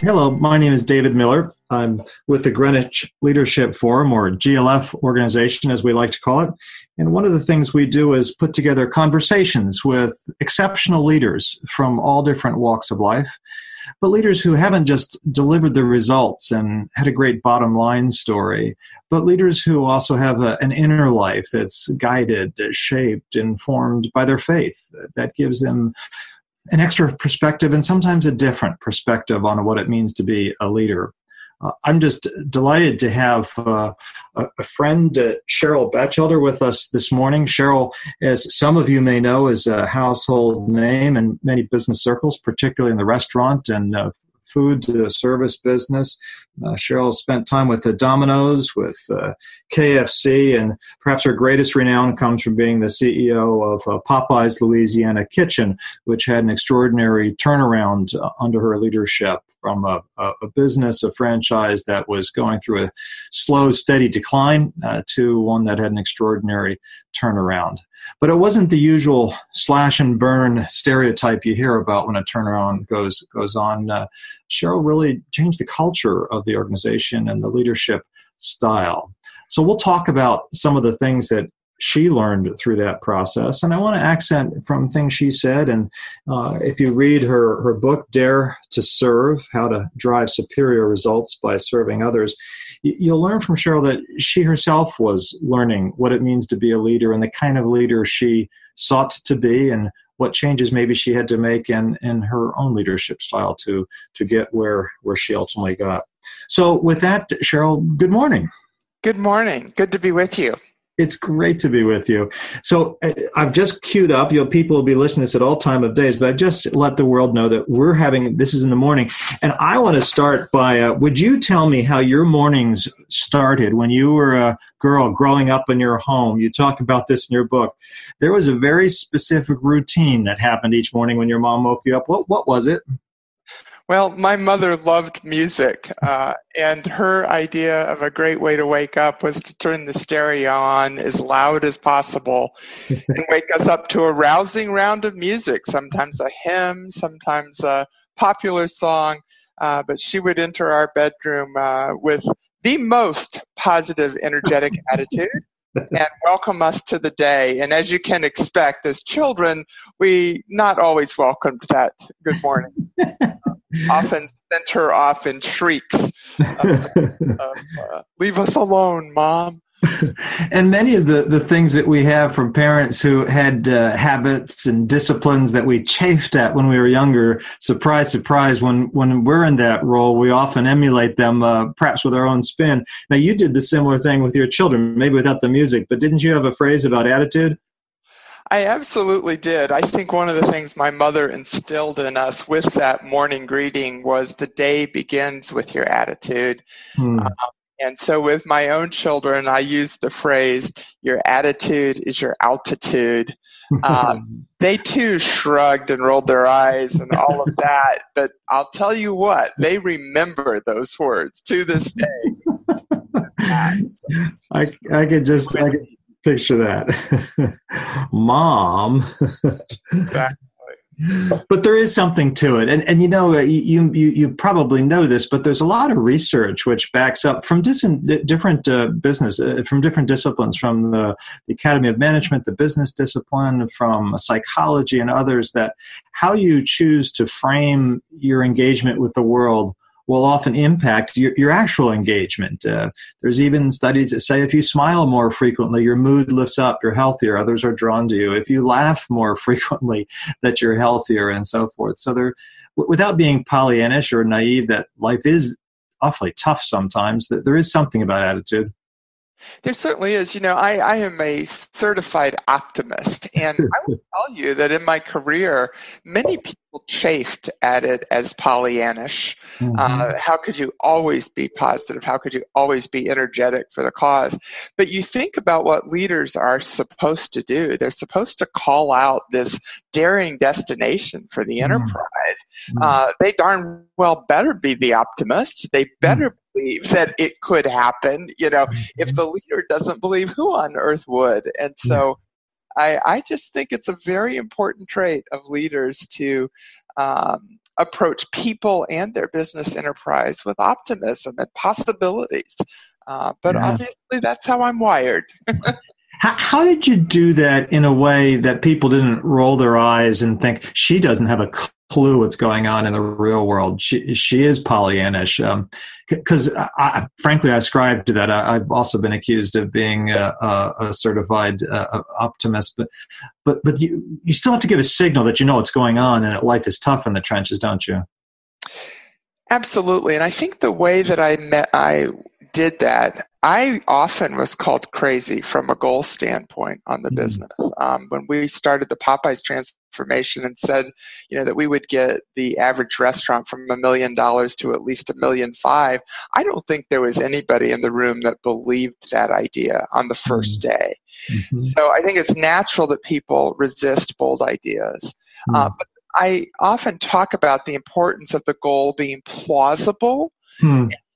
Hello, my name is David Miller. I'm with the Greenwich-Leadership-Forum, or GLF organization, as we like to call it. And one of the things we do is put together conversations with exceptional leaders from all different walks of life, but leaders who haven't just delivered the results and had a great bottom line story, but leaders who also have an inner life that's guided, shaped, informed by their faith. That gives them an extra perspective and sometimes a different perspective on what it means to be a leader. I'm just delighted to have a friend, Cheryl Bachelder, with us this morning. Cheryl, as some of you may know, is a household name in many business circles, particularly in the restaurant and food service business. Cheryl spent time with the Domino's, with KFC, and perhaps her greatest renown comes from being the CEO of Popeye's Louisiana Kitchen, which had an extraordinary turnaround under her leadership from a business, a franchise that was going through a slow, steady decline to one that had an extraordinary turnaround. But it wasn't the usual slash and burn stereotype you hear about when a turnaround goes on. Cheryl really changed the culture of the organization and the leadership style. So we'll talk about some of the things that she learned through that process. And I want to accent from things she said. And if you read her book, Dare to Serve, How to Drive Superior Results by Serving Others, you'll learn from Cheryl that she herself was learning what it means to be a leader and the kind of leader she sought to be and what changes maybe she had to make in her own leadership style to get where she ultimately got. So with that, Cheryl, good morning. Good morning. Good to be with you. It's great to be with you. So I've just queued up, people will be listening to this at all time of days, but I just let the world know that we're having, this is in the morning. And I want to start by, would you tell me how your mornings started when you were a girl growing up in your home? You talk about this in your book. There was a very specific routine that happened each morning when your mom woke you up. What was it? Well, my mother loved music, and her idea of a great way to wake up was to turn the stereo on as loud as possible and wake us up to a rousing round of music, sometimes a hymn, sometimes a popular song, but she would enter our bedroom with the most positive, energetic attitude and welcome us to the day. And as you can expect, as children, we not always welcomed that good morning. Often sent her off in shrieks. Leave us alone, Mom. And many of the things that we have from parents who had habits and disciplines that we chafed at when we were younger, surprise, surprise, when we're in that role, we often emulate them, perhaps with our own spin. Now, you did the similar thing with your children, maybe without the music, but didn't you have a phrase about attitude? I absolutely did. I think one of the things my mother instilled in us with that morning greeting was the day begins with your attitude. And so with my own children, I use the phrase, your attitude is your altitude. They too shrugged and rolled their eyes and all of that. But I'll tell you what, they remember those words to this day. I could picture that. Mom. Exactly. But there is something to it. And you know, you probably know this, but there's a lot of research which backs up from different business, from different disciplines, from the Academy of Management, the business discipline, from psychology and others, that how you choose to frame your engagement with the world will often impact your actual engagement. There's even studies that say if you smile more frequently, your mood lifts up, you're healthier, others are drawn to you. If you laugh more frequently, that you're healthier, and so forth. So without being Pollyannish or naive, that life is awfully tough sometimes, that there is something about attitude. There certainly is. You know, I am a certified optimist, and I will tell you that in my career, many people chafed at it as Pollyannish. How could you always be positive? How could you always be energetic for the cause? But you think about what leaders are supposed to do. They're supposed to call out this daring destination for the enterprise. They darn well better be the optimist. They better believe that it could happen. You know, if the leader doesn't believe, who on earth would? And so I just think it's a very important trait of leaders to approach people and their business enterprise with optimism and possibilities. But obviously, that's how I'm wired. How did you do that in a way that people didn't roll their eyes and think, she doesn't have a clue what's going on in the real world? She is Pollyannish. Because frankly, I ascribe to that. I've also been accused of being a certified optimist. But you still have to give a signal that you know what's going on and that life is tough in the trenches, don't you? Absolutely. And I think the way that I did that, I often was called crazy from a goal standpoint on the business. When we started the Popeyes transformation and said, that we would get the average restaurant from $1 million to at least $1.5 million, I don't think there was anybody in the room that believed that idea on the first day. So I think it's natural that people resist bold ideas. But I often talk about the importance of the goal being plausible,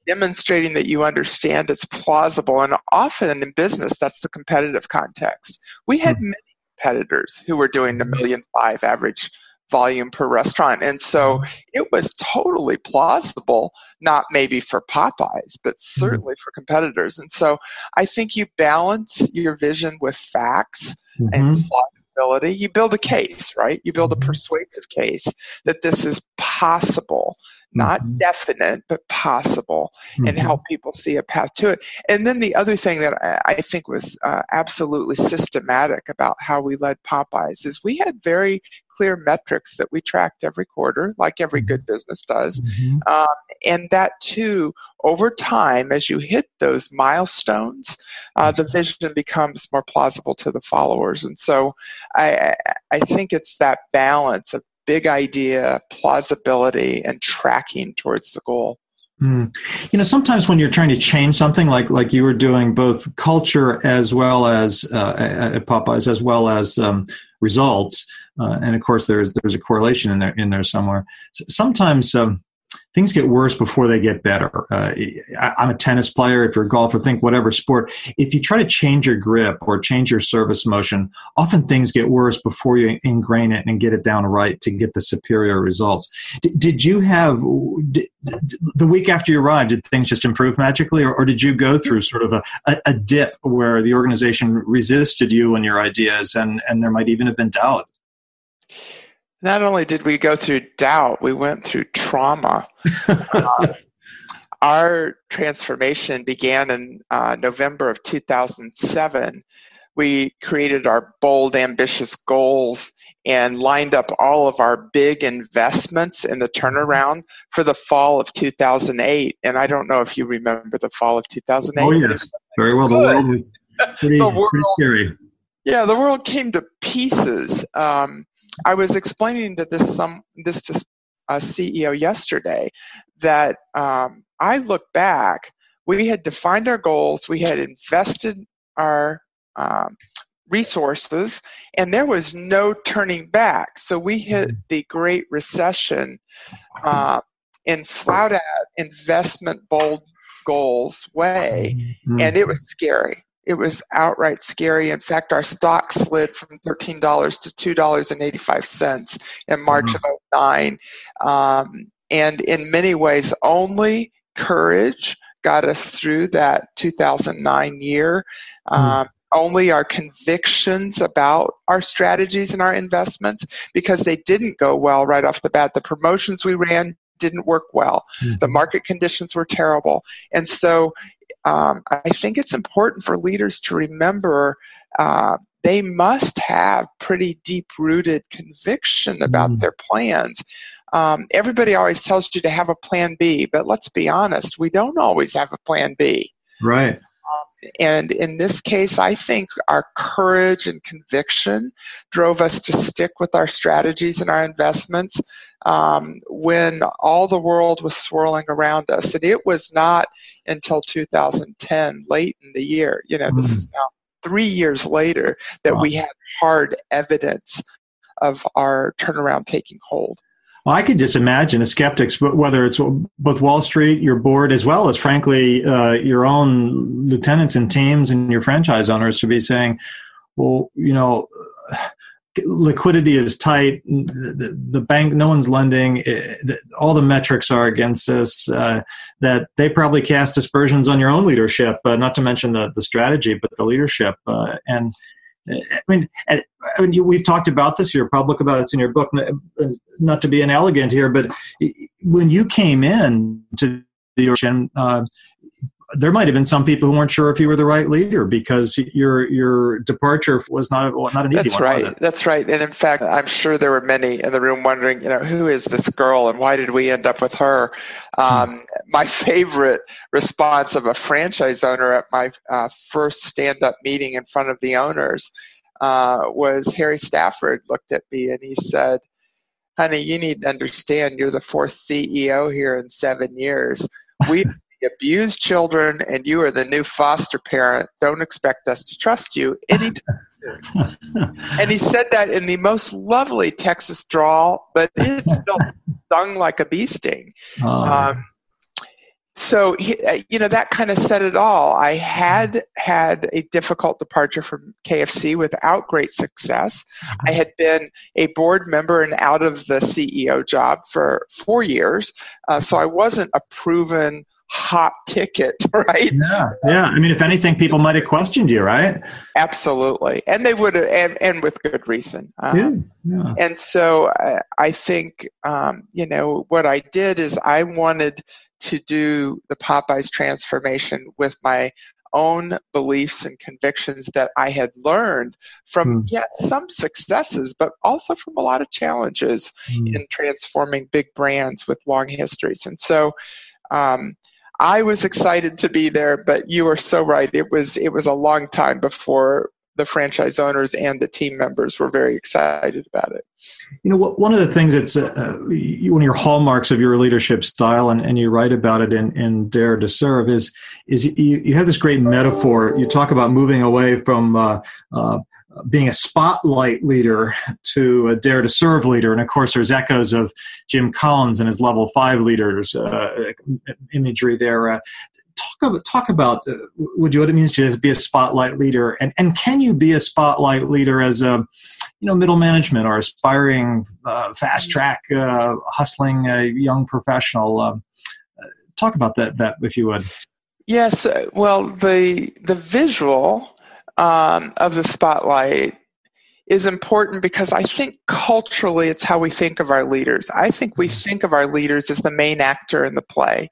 demonstrating that you understand it's plausible. And often in business, that's the competitive context. We had many competitors who were doing $1.5 million average volume per restaurant. And so it was totally plausible, not maybe for Popeyes, but certainly for competitors. And so I think you balance your vision with facts and plausibility. You build a case, right? You build a persuasive case that this is possible, not definite, but possible, and help people see a path to it. And then the other thing that I think was absolutely systematic about how we led Popeyes is we had very clear metrics that we tracked every quarter, like every good business does. And that too, over time, as you hit those milestones, the vision becomes more plausible to the followers. And so I think it's that balance of big idea, plausibility, and tracking towards the goal. Sometimes when you're trying to change something like you were doing, both culture as well as at Popeyes, as well as results, and of course there's a correlation in there somewhere. Sometimes things get worse before they get better. I'm a tennis player. If you're a golfer, think whatever sport. If you try to change your grip or change your service motion, often things get worse before you ingrain it and get it down right to get the superior results. Did you have, the week after you arrived, did things just improve magically, or did you go through sort of a dip where the organization resisted you and your ideas, and there might even have been doubt? Not only did we go through doubt, we went through trauma. Our transformation began in November of 2007. We created our bold, ambitious goals and lined up all of our big investments in the turnaround for the fall of 2008. And I don't know if you remember the fall of 2008. Oh, yes. Very well. The world was pretty scary. Yeah, the world came to pieces. I was explaining to this to a CEO yesterday that I look back, we had defined our goals, we had invested our resources, and there was no turning back. So we hit the Great Recession in flat out investment bold goals way, and it was scary. It was outright scary. In fact, our stock slid from $13 to $2.85 in March of 2009. And in many ways, only courage got us through that 2009 year. Only our convictions about our strategies and our investments, because they didn't go well right off the bat. The promotions we ran didn't work well. The market conditions were terrible. And so I think it's important for leaders to remember they must have pretty deep-rooted conviction about their plans. Everybody always tells you to have a plan B, but let's be honest, we don't always have a plan B. Right. And in this case, I think our courage and conviction drove us to stick with our strategies and our investments when all the world was swirling around us. And it was not until 2010, late in the year, this is now 3 years later, that we had hard evidence of our turnaround taking hold. Well, I could just imagine the skeptics, whether it's both Wall Street, your board, as well as, frankly, your own lieutenants and teams and your franchise owners, to be saying, well, liquidity is tight. The bank, no one's lending. All the metrics are against us. That they probably cast aspersions on your own leadership, not to mention the strategy, but the leadership. And we've talked about this. You're public about it. It's in your book. Not to be inelegant here, but when you came in to the organization, there might have been some people who weren't sure if you were the right leader because your departure was not an easy one. Right. Was it? That's right. And in fact, I'm sure there were many in the room wondering, who is this girl and why did we end up with her? My favorite response of a franchise owner at my first stand-up meeting in front of the owners was Harry Stafford looked at me and he said, "Honey, you need to understand you're the fourth CEO here in 7 years. We abuse children and you are the new foster parent. Don't expect us to trust you anytime soon." And he said that in the most lovely Texas drawl, but it still stung like a bee sting. So, that kind of said it all. I had a difficult departure from KFC without great success. I had been a board member and out of the CEO job for 4 years. So I wasn't a proven hot ticket, right? Yeah. I mean, if anything, people might have questioned you, right? Absolutely. And they would have, and with good reason. And so I think, what I did is I wanted to do the Popeyes transformation with my own beliefs and convictions that I had learned from, some successes, but also from a lot of challenges in transforming big brands with long histories. And so, I was excited to be there, but you are so right. It was a long time before the franchise owners and the team members were very excited about it. One of the things that's one of your hallmarks of your leadership style, and you write about it in Dare to Serve, is you have this great metaphor. You talk about moving away from being a spotlight leader to a Dare to Serve leader. And of course, there's echoes of Jim Collins and his level 5 leaders imagery there. Talk about what it means to be a spotlight leader, and can you be a spotlight leader as a middle management or aspiring fast track hustling young professional? Talk about that if you would. Yes. Well, the visual of the spotlight is important because I think culturally it's how we think of our leaders. I think we think of our leaders as the main actor in the play.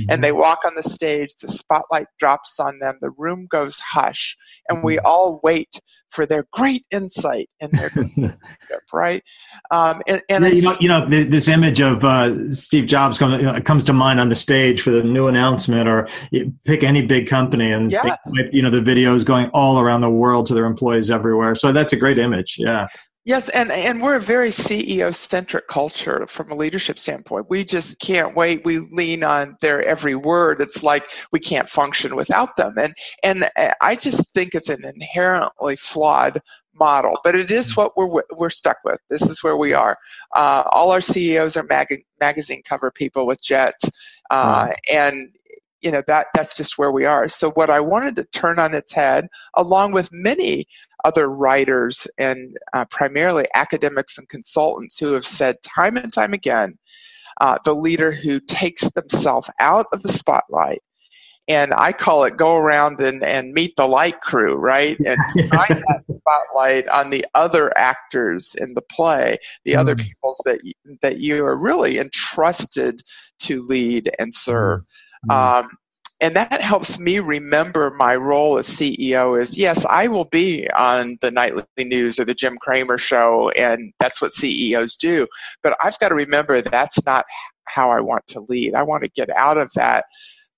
And they walk on the stage, the spotlight drops on them, the room goes hush, and we all wait for their great insight and their leadership, right? This image of Steve Jobs comes to mind on the stage for the new announcement, or you pick any big company, and the video is going all around the world to their employees everywhere. So that's a great image. Yeah. Yes, and we're a very CEO-centric culture from a leadership standpoint. We just can't wait. We lean on their every word. It's like we can't function without them. And I just think it's an inherently flawed model, but it is what we're stuck with. This is where we are. All our CEOs are magazine cover people with jets, and that's just where we are. So what I wanted to turn on its head, along with many other writers and primarily academics and consultants who have said time and time again, the leader who takes themselves out of the spotlight, and I call it go around and meet the light crew, right? And shine that spotlight on the other actors in the play, the other peoples that you are really entrusted to lead and serve. And that helps me remember my role as CEO is, yes, I will be on the nightly news or the Jim Cramer show, and that's what CEOs do. But I've got to remember that's not how I want to lead. I want to get out of that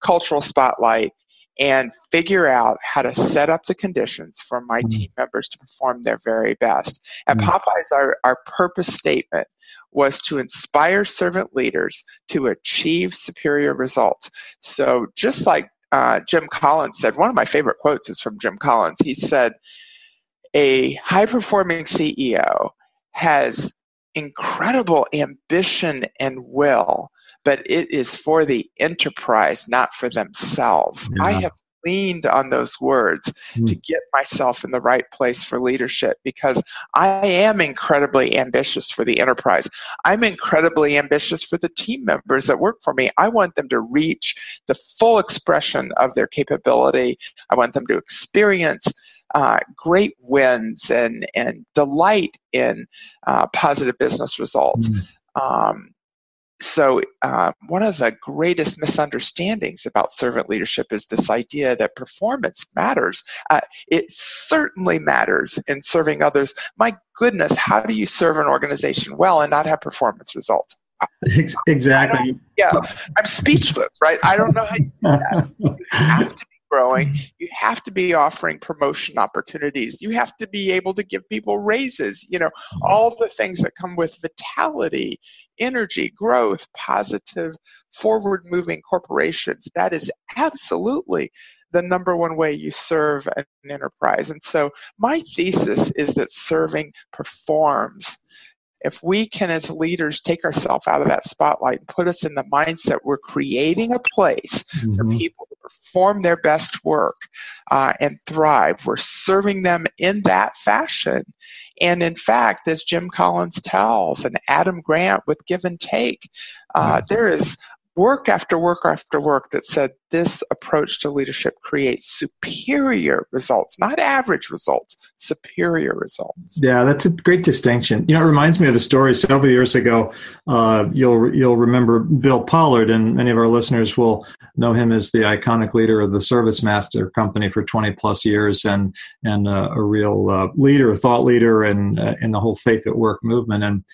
cultural spotlight and figure out how to set up the conditions for my team members to perform their very best. At Popeyes, our purpose statement was to inspire servant leaders to achieve superior results. So just like Jim Collins said, one of my favorite quotes is from Jim Collins. He said, a high-performing CEO has incredible ambition and will, but it is for the enterprise, not for themselves. Yeah. I have leaned on those words to get myself in the right place for leadership, because I am incredibly ambitious for the enterprise. I'm incredibly ambitious for the team members that work for me. I want them to reach the full expression of their capability. I want them to experience great wins and delight in positive business results. So one of the greatest misunderstandings about servant leadership is this idea that performance matters. It certainly matters in serving others. My goodness, how do you serve an organization well and not have performance results? Exactly. I'm speechless, right? I don't know how you do that. You have to be growing. You have to be offering promotion opportunities. You have to be able to give people raises, all the things that come with vitality, energy, growth, positive, forward-moving corporations. That is absolutely the number one way you serve an enterprise. And so my thesis is that serving performs. If we can, as leaders, take ourselves out of that spotlight and put us in the mindset we're creating a place for people to perform their best work and thrive, we're serving them in that fashion. And in fact, as Jim Collins tells and Adam Grant with Give and Take, there is work after work after work that said this approach to leadership creates superior results, not average results, superior results. Yeah, that's a great distinction. It reminds me of a story several years ago. You'll remember Bill Pollard, and many of our listeners will know him as the iconic leader of the Service Master Company for 20 plus years, and a real leader, thought leader, and in the whole faith at work movement.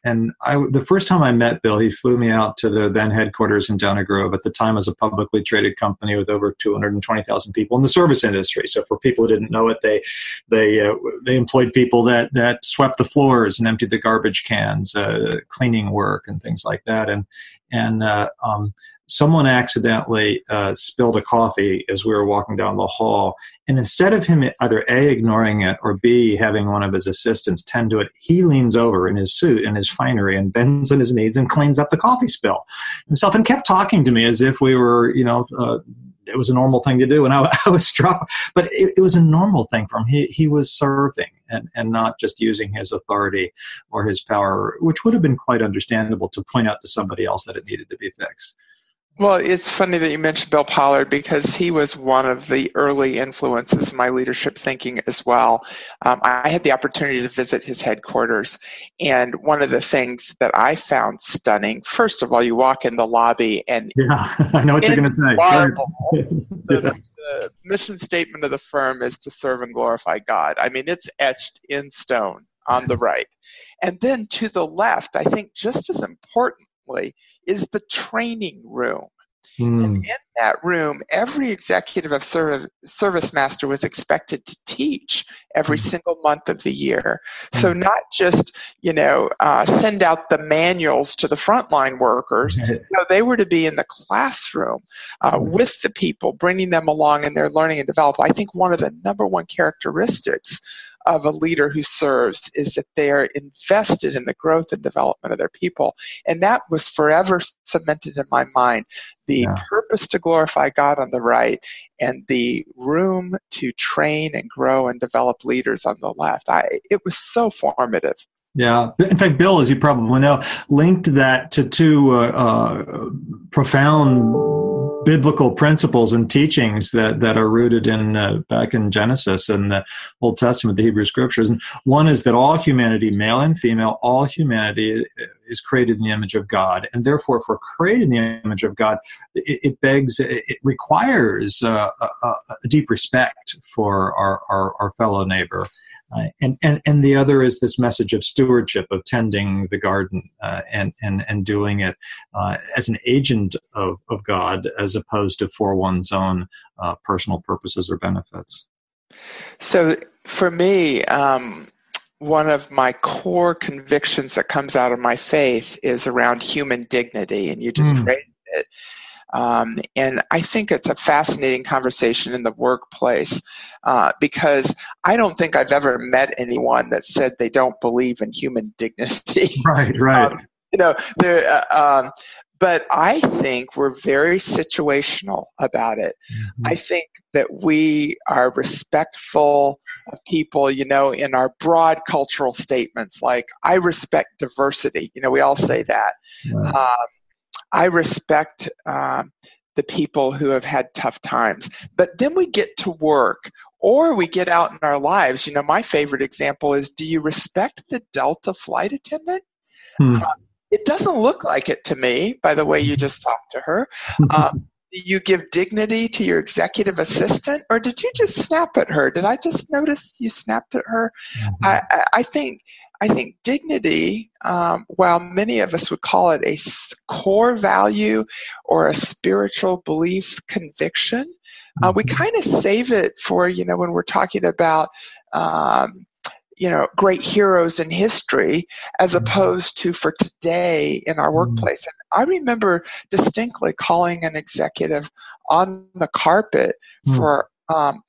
And the first time I met Bill, he flew me out to the then headquarters in Downey Grove. At the time, as a publicly traded company with over 220,000 people in the service industry. So for people who didn't know it, they employed people that swept the floors and emptied the garbage cans, cleaning work and things like that. And someone accidentally spilled a coffee as we were walking down the hall. And instead of him either A, ignoring it, or B, having one of his assistants tend to it, he leans over in his suit and his finery and bends on his knees and cleans up the coffee spill himself and kept talking to me as if we were, it was a normal thing to do. And I was struck. But it was a normal thing for him. He was serving and not just using his authority or his power, which would have been quite understandable to point out to somebody else that it needed to be fixed. Well, it's funny that you mentioned Bill Pollard, because he was one of the early influences in my leadership thinking as well. I had the opportunity to visit his headquarters, and one of the things that I found stunning, first of all, you walk in the lobby and I know what you're going to say. The mission statement of the firm is to serve and glorify God. I mean, it's etched in stone on the right. And then to the left, I think just as important, is the training room. And in that room, every executive of Service Master was expected to teach every single month of the year. So not just, send out the manuals to the frontline workers. They were to be in the classroom with the people, bringing them along in their learning and development. I think one of the number one characteristics of a leader who serves is that they are invested in the growth and development of their people. And that was forever cemented in my mind. The purpose to glorify God on the right and the room to train and grow and develop leaders on the left. It was so formative. Yeah. In fact, Bill, as you probably know, linked that to two profound biblical principles and teachings that are rooted in back in Genesis and the Old Testament, the Hebrew Scriptures. And one is that all humanity, male and female, all humanity is created in the image of God. And therefore, if we're created in the image of God, it requires a deep respect for our fellow neighbor. And the other is this message of stewardship, of tending the garden and doing it as an agent of God, as opposed to for one's own personal purposes or benefits. So for me, one of my core convictions that comes out of my faith is around human dignity, and you just raised it. And I think it's a fascinating conversation in the workplace because I don't think I've ever met anyone that said they don't believe in human dignity. Right. But I think we're very situational about it. Mm-hmm. I think that we are respectful of people, in our broad cultural statements, like, I respect diversity. We all say that. Right. I respect the people who have had tough times. But then we get to work, or we get out in our lives. My favorite example is, do you respect the Delta flight attendant? It doesn't look like it to me, by the way you just talked to her. Do you give dignity to your executive assistant, or did you just snap at her? Did I just notice you snapped at her? I think dignity, while many of us would call it a core value or a spiritual belief conviction, we kind of save it for, when we're talking about great heroes in history, as opposed to for today in our workplace. And I remember distinctly calling an executive on the carpet for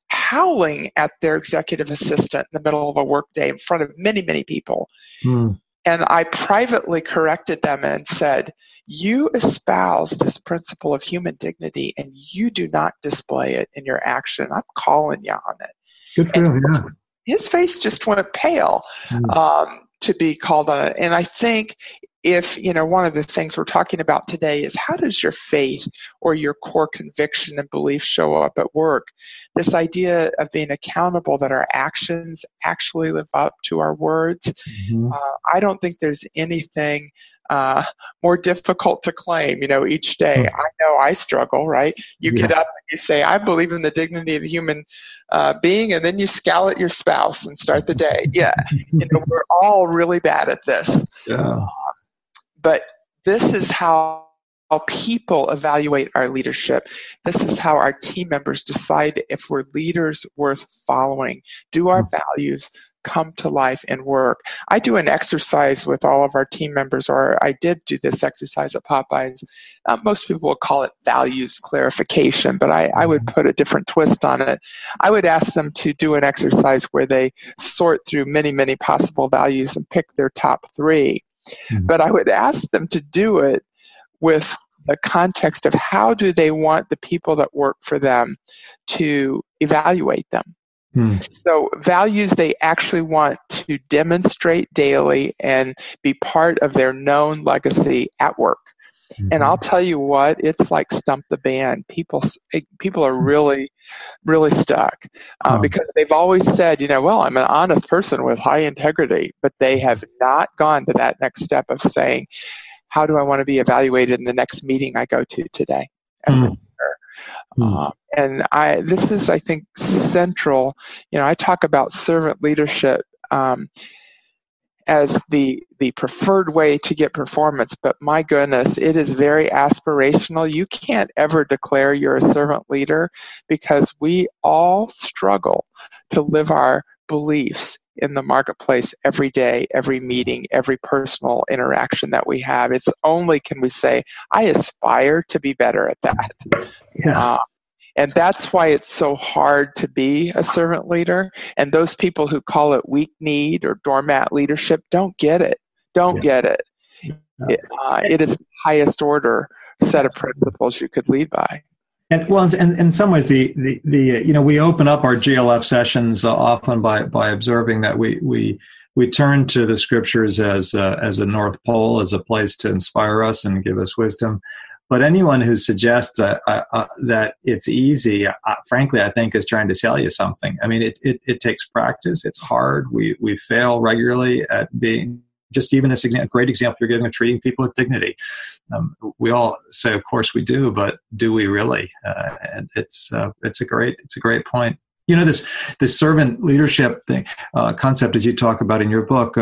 howling at their executive assistant in the middle of a workday in front of many, many people. And I privately corrected them and said, you espouse this principle of human dignity and you do not display it in your action. I'm calling you on it. Good for him, yeah. His face just went pale to be called on it. And I think if, one of the things we're talking about today is, how does your faith or your core conviction and belief show up at work? This idea of being accountable, that our actions actually live up to our words. I don't think there's anything more difficult to claim, each day. I know I struggle, right? You get up and you say, I believe in the dignity of a human being, and then you scowl at your spouse and start the day. Yeah, we're all really bad at this. Yeah. But this is how people evaluate our leadership. This is how our team members decide if we're leaders worth following. Do our values come to life in work? I do an exercise with all of our team members, or I did do this exercise at Popeyes. Most people will call it values clarification, but I would put a different twist on it. I would ask them to do an exercise where they sort through many, many possible values and pick their top 3. But I would ask them to do it with the context of, how do they want the people that work for them to evaluate them? So values they actually want to demonstrate daily and be part of their known legacy at work. And I'll tell you what, it's like stump the band. People are really, really stuck because they've always said, well, I'm an honest person with high integrity, but they have not gone to that next step of saying, how do I want to be evaluated in the next meeting I go to today as a leader? And this is, I think, central. I talk about servant leadership as the preferred way to get performance, but my goodness, it is very aspirational. You can't ever declare you're a servant leader, because we all struggle to live our beliefs in the marketplace every day, every meeting, every personal interaction that we have. It's only can we say, I aspire to be better at that. Yeah. And that's why it's so hard to be a servant leader. And those people who call it weak-kneed or doormat leadership don't get it. Get it. It is the highest order set of principles you could lead by. And well, and in some ways, the we open up our GLF sessions often by observing that we turn to the scriptures as a North Pole, as a place to inspire us and give us wisdom. But anyone who suggests that it's easy, frankly, I think is trying to sell you something. I mean, it takes practice. It's hard. We fail regularly at being. Just even this great example you're giving of treating people with dignity. We all say, of course we do, but do we really? And it's a great point. This servant leadership thing concept, as you talk about in your book,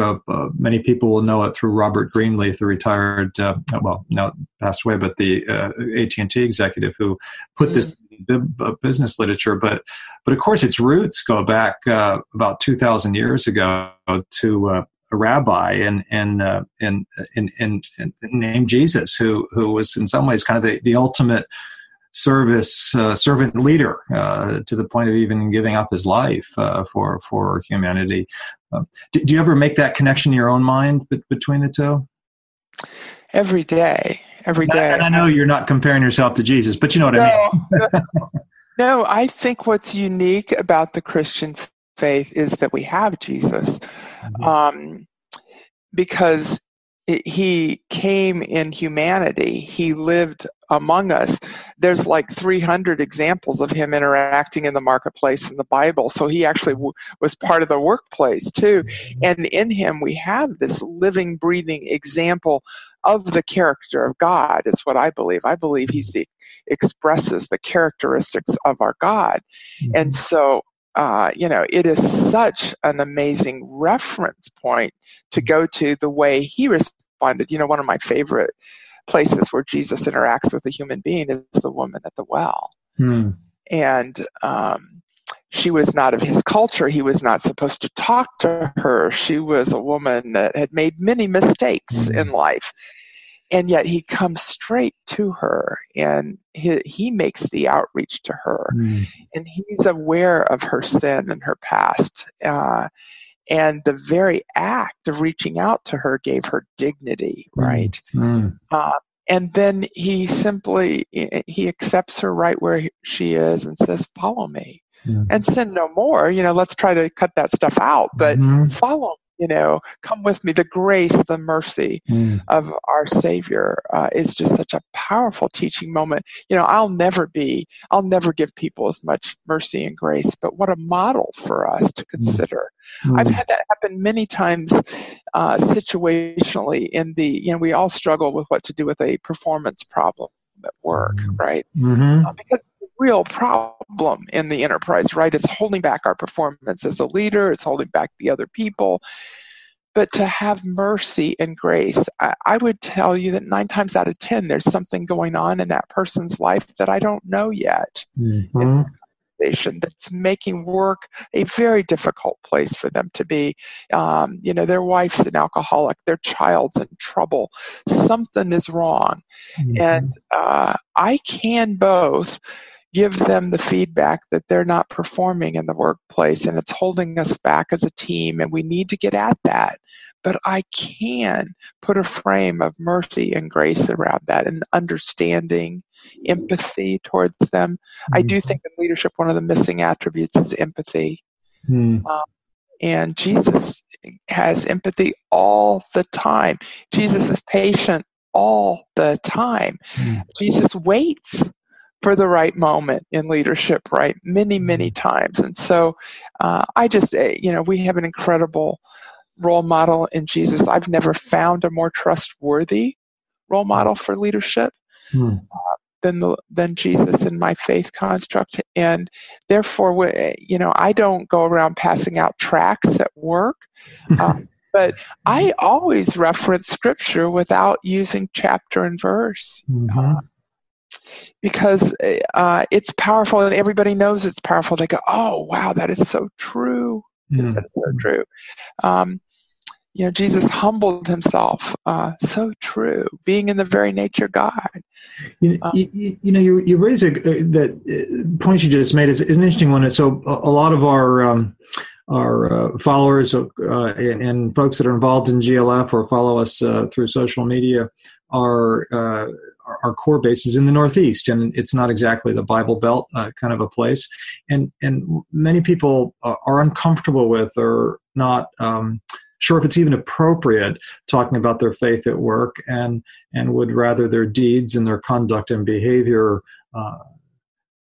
many people will know it through Robert Greenleaf, the retired, now passed away, but the AT&T executive who put this in business literature. But of course, its roots go back about 2,000 years ago to a rabbi named Jesus, who was in some ways kind of the ultimate servant leader, to the point of even giving up his life for humanity. Do you ever make that connection in your own mind between the two? Every day. every day. And I know you're not comparing yourself to Jesus, but you know what I mean. No, I think what's unique about the Christian faith is that we have Jesus, because he came in humanity. He lived among us. There's like 300 examples of him interacting in the marketplace in the Bible. So he actually was part of the workplace too. And in him, we have this living, breathing example of the character of God, is what I believe. I believe expresses the characteristics of our God. And so, it is such an amazing reference point to go to the way he responded. One of my favorite places where Jesus interacts with a human being is the woman at the well. And she was not of his culture. He was not supposed to talk to her. She was a woman that had made many mistakes in life. And yet he comes straight to her, and he makes the outreach to her. And he's aware of her sin and her past. And the very act of reaching out to her gave her dignity, right? And then he accepts her right where she is and says, follow me. And sin no more. Let's try to cut that stuff out, but follow me. Come with me. The grace, the mercy of our Savior is just such a powerful teaching moment. I'll never give people as much mercy and grace, but what a model for us to consider. I've had that happen many times situationally we all struggle with what to do with a performance problem at work, right? Because the real problem in the enterprise, right, is holding back our performance as a leader, it's holding back the other people. But to have mercy and grace, I would tell you that 9 times out of 10, there's something going on in that person's life that I don't know yet. That's making work a very difficult place for them to be. Their wife's an alcoholic, their child's in trouble, something is wrong. And I can both give them the feedback that they're not performing in the workplace and it's holding us back as a team, and we need to get at that. But I can put a frame of mercy and grace around that, and understanding, empathy towards them. I do think in leadership, one of the missing attributes is empathy. And Jesus has empathy all the time. Jesus is patient all the time. Jesus waits for the right moment in leadership, right? Many, many times. And so we have an incredible role model in Jesus. I've never found a more trustworthy role model for leadership than Jesus in my faith construct. And therefore, I don't go around passing out tracts at work, but I always reference scripture without using chapter and verse. Because it's powerful, and everybody knows it's powerful. They go, oh, wow, that is so true. That is so true. Jesus humbled himself. So true. Being in the very nature God. You raise that point you just made is an interesting one. So a lot of our followers and folks that are involved in GLF or follow us through social media our core base is in the Northeast, and it's not exactly the Bible Belt kind of a place. And many people are uncomfortable with, or not sure if it's even appropriate, talking about their faith at work, and would rather their deeds and their conduct and behavior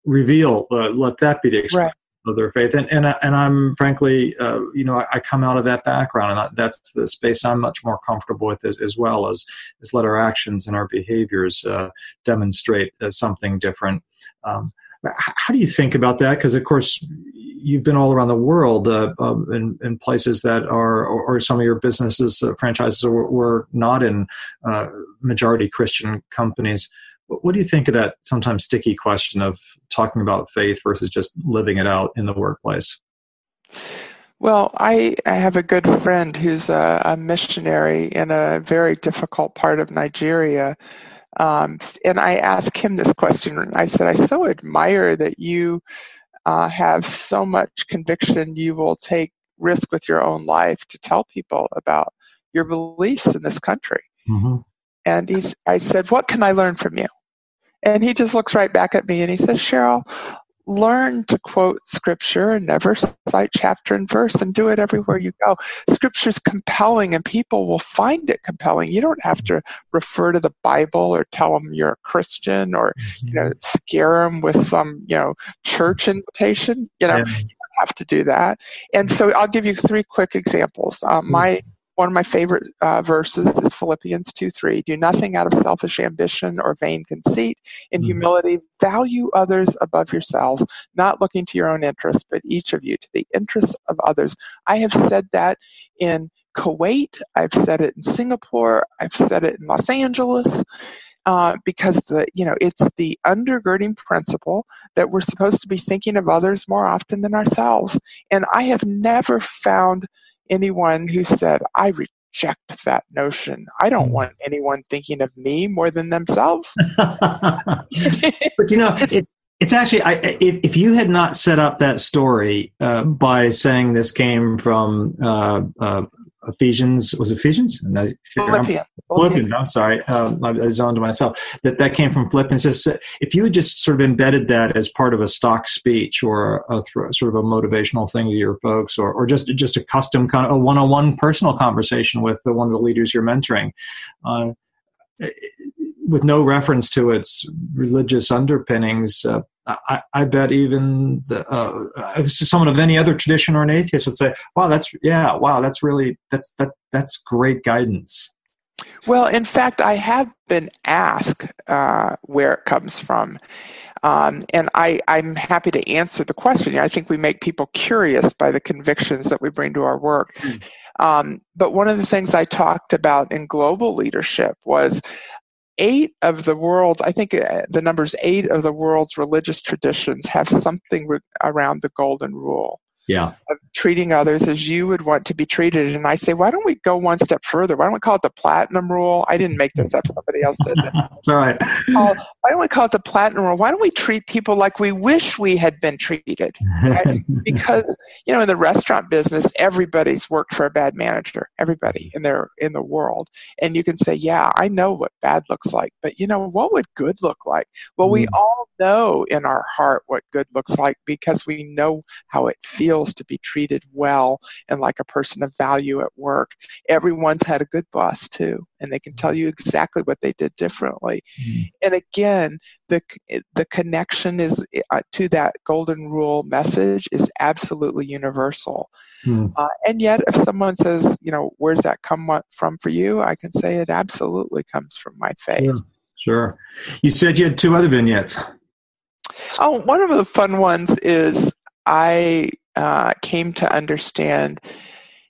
reveal, let that be the expression of their faith. And I'm frankly, I come out of that background, and that's the space I'm much more comfortable with as well, as let our actions and our behaviors demonstrate something different. How do you think about that? Because, of course, you've been all around the world in places that are, or some of your businesses, franchises were not in majority Christian companies. What do you think of that sometimes sticky question of talking about faith versus just living it out in the workplace? Well, I have a good friend who's a missionary in a very difficult part of Nigeria. And I asked him this question, and I said, I so admire that you have so much conviction you will take risk with your own life to tell people about your beliefs in this country. And I said, what can I learn from you? And he just looks right back at me and he says, Cheryl, learn to quote scripture and never cite chapter and verse, and do it everywhere you go. Scripture's compelling and people will find it compelling. You don't have to refer to the Bible or tell them you're a Christian or, scare them with some, church invitation. You don't have to do that. And so I'll give you 3 quick examples. One of my favorite verses is Philippians 2:3. Do nothing out of selfish ambition or vain conceit. In humility, value others above yourselves, not looking to your own interests, but each of you to the interests of others. I have said that in Kuwait. I've said it in Singapore. I've said it in Los Angeles. Because it's the undergirding principle that we're supposed to be thinking of others more often than ourselves. And I have never found anyone who said, I reject that notion. I don't want anyone thinking of me more than themselves. But it's actually, if you had not set up that story by saying this came from Ephesians, was it Ephesians? No, Philippians, I'm sorry. I zoned to myself. That came from Philippians. Just if you had just sort of embedded that as part of a stock speech or sort of a motivational thing to your folks, or just a custom kind of a one-on-one personal conversation with one of the leaders you're mentoring, with no reference to its religious underpinnings, I bet even someone of any other tradition or an atheist would say, that's great guidance. Well, in fact, I have been asked where it comes from. And I'm happy to answer the question. I think we make people curious by the convictions that we bring to our work. But one of the things I talked about in global leadership was 8 of the world's, I think the number's 8 of the world's religious traditions have something around the golden rule. Yeah. Of treating others as you would want to be treated. And I say, why don't we go one step further? Why don't we call it the platinum rule? I didn't make this up. Somebody else said that. That's all right. Why don't we call it the platinum rule? Why don't we treat people like we wish we had been treated? Right? Because, in the restaurant business, everybody's worked for a bad manager. Everybody in the world. And you can say, yeah, I know what bad looks like. But, what would good look like? Well, we all know in our heart what good looks like because we know how it feels to be treated well and like a person of value at work. Everyone's had a good boss too, and they can tell you exactly what they did differently. And again, the connection is to that golden rule message is absolutely universal. And yet, if someone says, where's that come from for you? I can say it absolutely comes from my faith. Sure. You said you had 2 other vignettes. Oh, one of the fun ones is I came to understand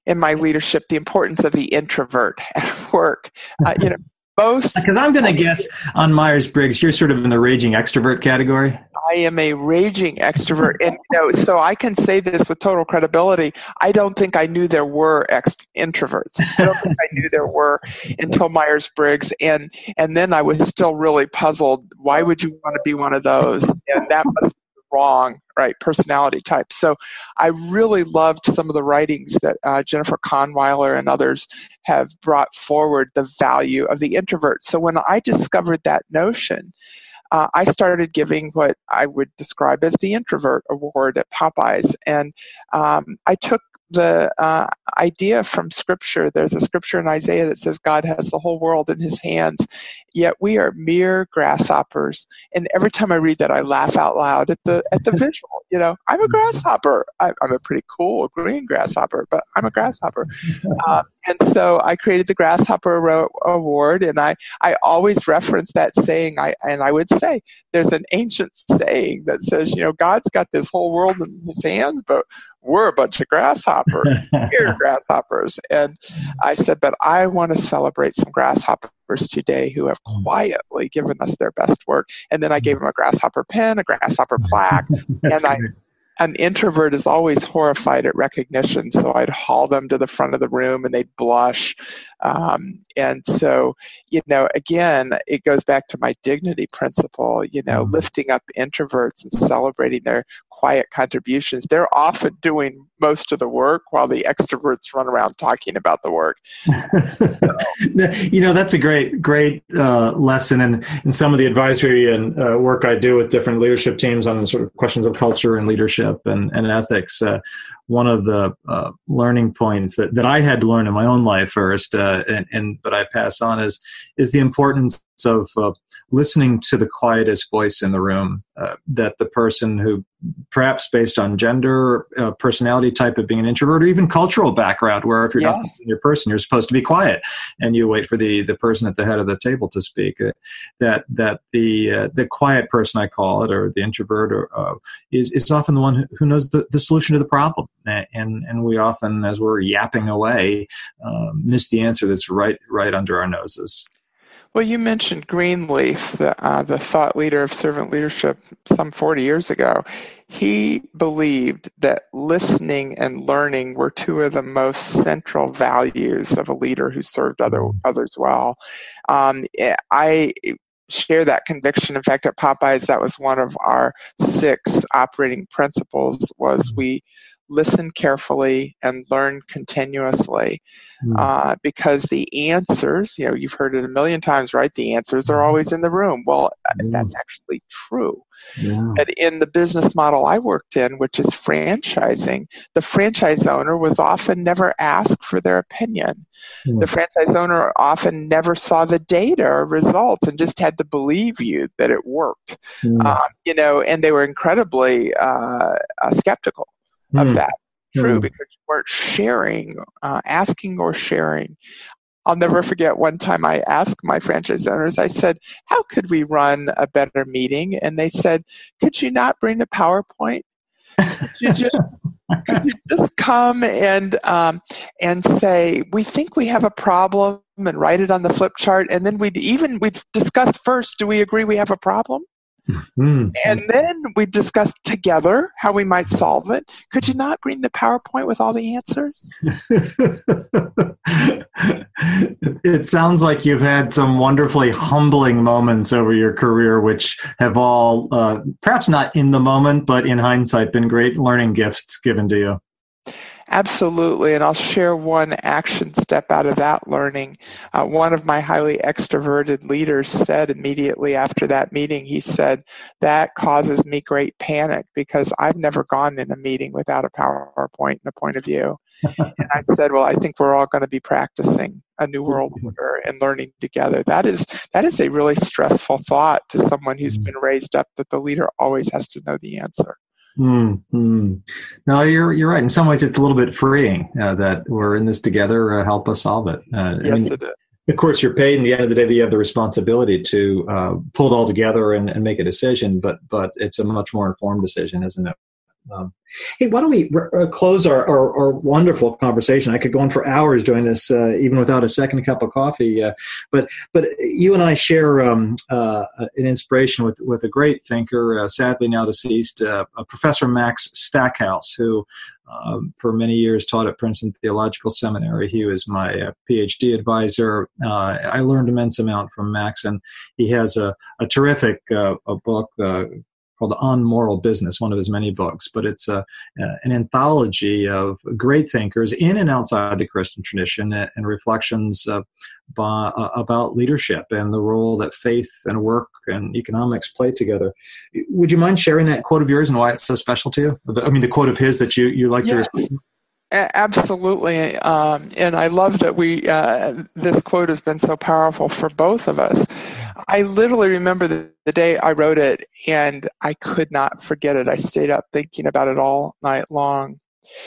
in my leadership the importance of the introvert at work. Because I'm going to guess on Myers-Briggs, you're sort of in the raging extrovert category. I am a raging extrovert, and so I can say this with total credibility. I don't think I knew there were introverts. I don't think I knew there were until Myers-Briggs, and then I was still really puzzled. Why would you want to be one of those? And that must be wrong, right? Personality type. So I really loved some of the writings that Jennifer Kahnweiler and others have brought forward the value of the introvert. So when I discovered that notion, I started giving what I would describe as the Introvert Award at Popeyes. And I took the idea from Scripture. There's a scripture in Isaiah that says God has the whole world in his hands, yet we are mere grasshoppers. And every time I read that, I laugh out loud at the visual. I'm a grasshopper. I'm a pretty cool green grasshopper, but I'm a grasshopper. And so I created the Grasshopper Award, and I always reference that saying. I would say there's an ancient saying that says, God's got this whole world in his hands, but we're a bunch of grasshoppers. We're grasshoppers. And I said, but I want to celebrate some grasshoppers today who have quietly given us their best work. And then I gave them a grasshopper pen, a grasshopper plaque, and an introvert is always horrified at recognition, so I'd haul them to the front of the room and they'd blush. And so, again, it goes back to my dignity principle, lifting up introverts and celebrating their quiet contributions, they're often doing most of the work while the extroverts run around talking about the work. That's a great lesson in some of the advisory and work I do with different leadership teams on sort of questions of culture and leadership and ethics. One of the learning points that I had to learn in my own life first, but I pass on is the importance of listening to the quietest voice in the room. That the person who, perhaps based on gender, personality type of being an introvert, or even cultural background, where if you're not your person, you're supposed to be quiet and you wait for the person at the head of the table to speak. That the quiet person, I call it, or the introvert, is often the one who knows the solution to the problem. And we often, as we're yapping away, miss the answer that's right under our noses. Well, you mentioned Greenleaf, the thought leader of servant leadership some 40 years ago. He believed that listening and learning were two of the most central values of a leader who served others well. I share that conviction. In fact, at Popeyes, that was one of our 6 operating principles, was we listen carefully and learn continuously, because the answers, you've heard it a million times, right? The answers are always in the room. Well, that's actually true. Yeah. But in the business model I worked in, which is franchising, the franchise owner was often never asked for their opinion. The franchise owner often never saw the data or results and just had to believe you that it worked. And they were incredibly skeptical of that. True, because you weren't sharing, asking or sharing. I'll never forget one time I asked my franchise owners, I said, how could we run a better meeting? And they said, could you not bring a PowerPoint? Could you just come and say, we think we have a problem, and write it on the flip chart, and then we'd discuss first, do we agree we have a problem? And then we discussed together how we might solve it. Could you not bring the PowerPoint with all the answers? It sounds like you've had some wonderfully humbling moments over your career, which have all, perhaps not in the moment, but in hindsight, been great learning gifts given to you. Absolutely, and I'll share one action step out of that learning. One of my highly extroverted leaders said immediately after that meeting, he said, that causes me great panic because I've never gone in a meeting without a PowerPoint and a point of view. And I said, well, I think we're all going to be practicing a new world order and learning together. That is a really stressful thought to someone who's been raised up that the leader always has to know the answer. No, you're right. In some ways, it's a little bit freeing that we're in this together. Help us solve it. Yes, it is. Of course, you're paid. In the end of the day, that you have the responsibility to pull it all together and make a decision. But it's a much more informed decision, isn't it? Hey, why don't we close our wonderful conversation? I could go on for hours doing this, even without a second cup of coffee. But you and I share an inspiration with a great thinker, sadly now deceased, Professor Max Stackhouse, who for many years taught at Princeton Theological Seminary. He was my PhD advisor. I learned an immense amount from Max, and he has a terrific book called On Moral Business, one of his many books, but it's an anthology of great thinkers in and outside the Christian tradition and reflections about leadership and the role that faith and work and economics play together. Would you mind sharing that quote of yours and why it's so special to you? I mean, the quote of his that you like to repeat? Absolutely, and I love that this quote has been so powerful for both of us. I literally remember the day I wrote it, and I could not forget it. I stayed up thinking about it all night long.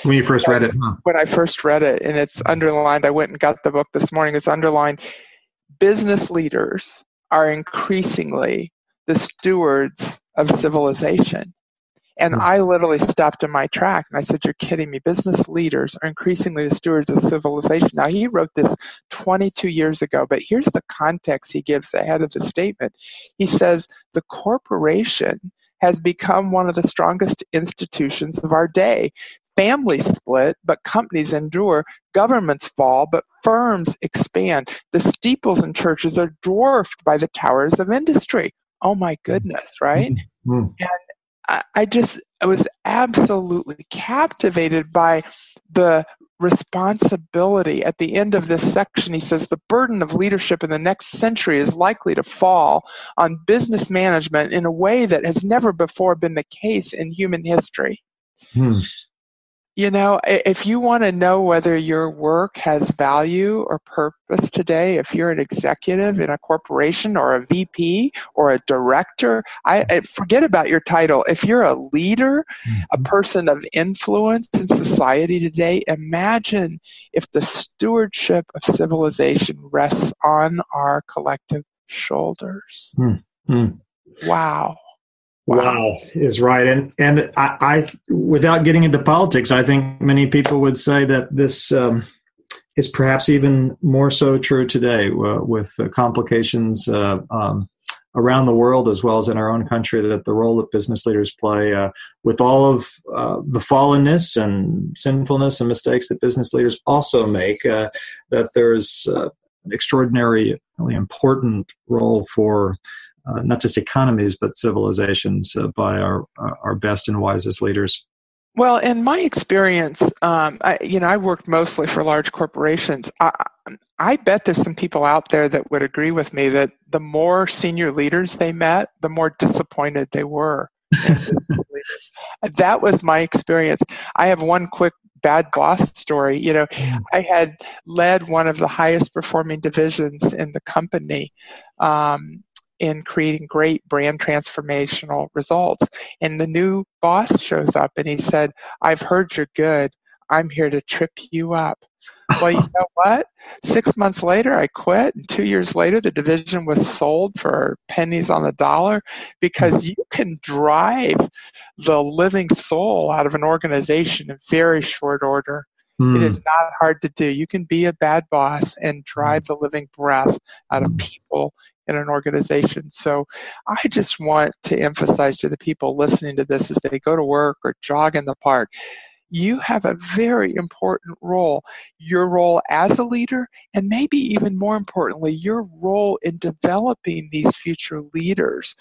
When you first read it, huh? When I first read it, and it's underlined. I went and got the book this morning. It's underlined. Business leaders are increasingly the stewards of civilization. And I literally stopped in my track and I said, you're kidding me. Business leaders are increasingly the stewards of civilization. Now, he wrote this 22 years ago, but here's the context he gives ahead of the statement. He says, the corporation has become one of the strongest institutions of our day. Families split, but companies endure. Governments fall, but firms expand. The steeples in churches are dwarfed by the towers of industry. Oh my goodness, right? And I was absolutely captivated by the responsibility. At the end of this section, he says, the burden of leadership in the next century is likely to fall on business management in a way that has never before been the case in human history. You know, if you want to know whether your work has value or purpose today, if you're an executive in a corporation or a VP or a director, I forget about your title. If you're a leader, a person of influence in society today, imagine if the stewardship of civilization rests on our collective shoulders. Wow. Wow is right. And I, without getting into politics, I think many people would say that this is perhaps even more so true today with complications around the world as well as in our own country, that the role that business leaders play with all of the fallenness and sinfulness and mistakes that business leaders also make, that there's an extraordinarily important role for not just economies, but civilizations by our best and wisest leaders. Well, in my experience, I worked mostly for large corporations. I bet there's some people out there that would agree with me that the more senior leaders they met, the more disappointed they were in business leaders. That was my experience. I have one quick bad boss story. You know, I had led one of the highest performing divisions in the company, in creating great brand transformational results. And the new boss shows up and he said, I've heard you're good. I'm here to trip you up. Well, you know what? 6 months later, I quit. And 2 years later, the division was sold for pennies on the dollar, because you can drive the living soul out of an organization in very short order. It is not hard to do. You can be a bad boss and drive the living breath out of people in an organization. So I just want to emphasize to the people listening to this as they go to work or jog in the park, you have a very important role. Your role as a leader, and maybe even more importantly, your role in developing these future leaders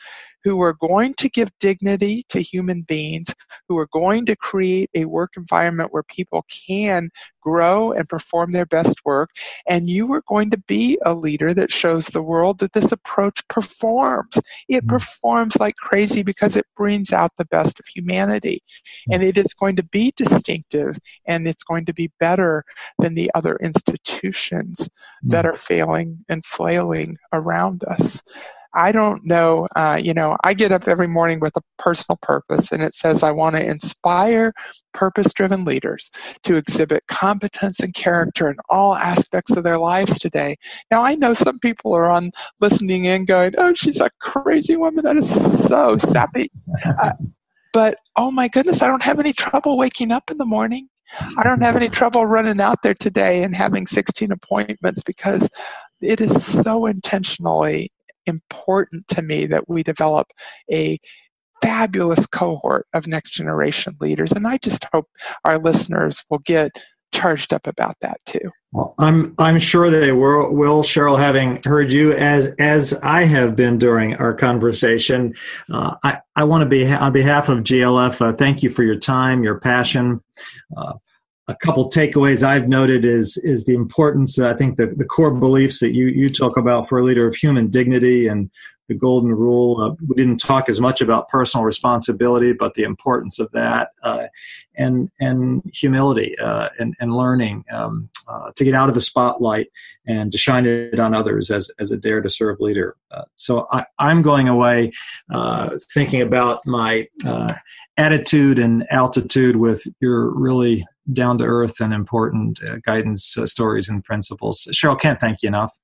who are going to give dignity to human beings, who are going to create a work environment where people can grow and perform their best work. And you are going to be a leader that shows the world that this approach performs. It performs like crazy because it brings out the best of humanity. And it is going to be distinctive, and it's going to be better than the other institutions that are failing and flailing around us. I don't know, I get up every morning with a personal purpose, and it says I want to inspire purpose-driven leaders to exhibit competence and character in all aspects of their lives today. Now, I know some people are on listening in going, oh, she's a crazy woman. That is so sappy. But, oh my goodness, I don't have any trouble waking up in the morning. I don't have any trouble running out there today and having 16 appointments, because it is so intentionally important to me that we develop a fabulous cohort of next generation leaders. And I just hope our listeners will get charged up about that too. Well, I'm sure they will, Cheryl, having heard you as I have been during our conversation. I want to be, on behalf of GLF, thank you for your time, your passion. A couple takeaways I've noted is the importance, I think, the core beliefs that you talk about for a leader of human dignity and the golden rule. We didn't talk as much about personal responsibility, but the importance of that, and humility, and learning to get out of the spotlight and to shine it on others as a dare to serve leader. So I'm going away thinking about my attitude and altitude with your really down-to-earth and important guidance stories and principles. Cheryl, can't thank you enough.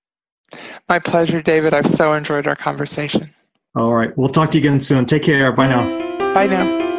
My pleasure, David. I've so enjoyed our conversation. All right. We'll talk to you again soon. Take care. Bye now. Bye now.